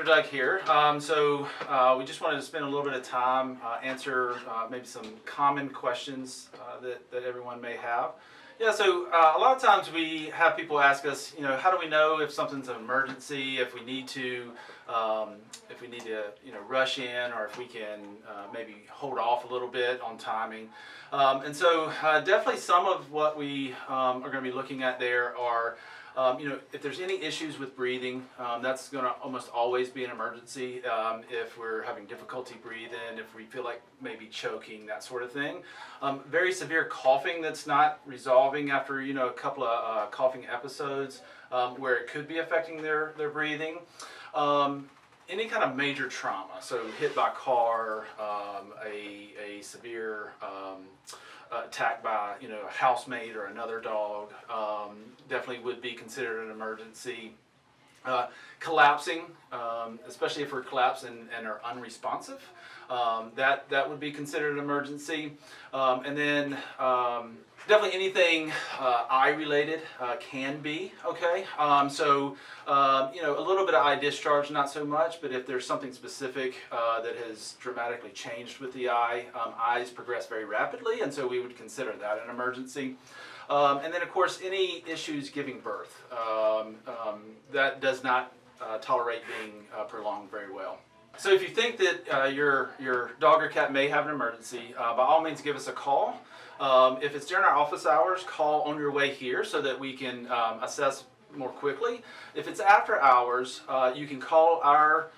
Doug here. We just wanted to spend a little bit of time answer maybe some common questions that everyone may have. Yeah, so a lot of times we have people ask us, how do we know if something's an emergency, if we need to, rush in, or if we can maybe hold off a little bit on timing. Definitely some of what we are going to be looking at there are, if there's any issues with breathing, that's going to almost always be an emergency. If we're having difficulty breathing, if we feel like maybe choking, that sort of thing. Very severe coughing that's not resolving after a couple of coughing episodes, where it could be affecting their breathing. Any kind of major trauma, so hit by a car, a severe attack by a housemate or another dog, definitely would be considered an emergency. Collapsing, especially if we're collapsing and are unresponsive, that would be considered an emergency. Definitely anything eye related can be okay. A little bit of eye discharge, not so much, but if there's something specific that has dramatically changed with the eye, eyes progress very rapidly, and so we would consider that an emergency. Of course, any issues giving birth, that does not tolerate being prolonged very well. So if you think that your dog or cat may have an emergency, by all means give us a call. If it's during our office hours, call on your way here so that we can assess more quickly. If it's after hours, you can call our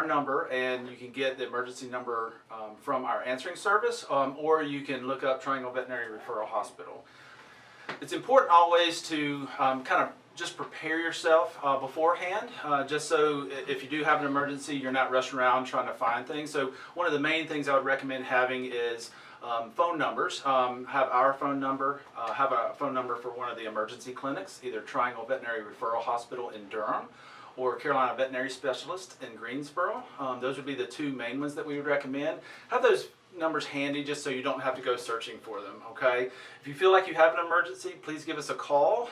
number, and you can get the emergency number from our answering service, or you can look up Triangle Veterinary Referral Hospital. It's important always to kind of just prepare yourself beforehand, just so if you do have an emergency, you're not rushing around trying to find things. So one of the main things I would recommend having is phone numbers. Have our phone number, have a phone number for one of the emergency clinics, either Triangle Veterinary Referral Hospital in Durham or Carolina Veterinary Specialist in Greensboro. Those would be the two main ones that we would recommend. Have those numbers handy just so you don't have to go searching for them, okay? If you feel like you have an emergency, please give us a call,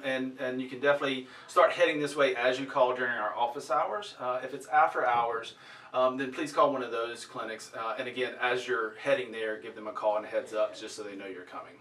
and you can definitely start heading this way as you call during our office hours. If it's after hours, then please call one of those clinics, and again, as you're heading there, give them a call and a heads up just so they know you're coming.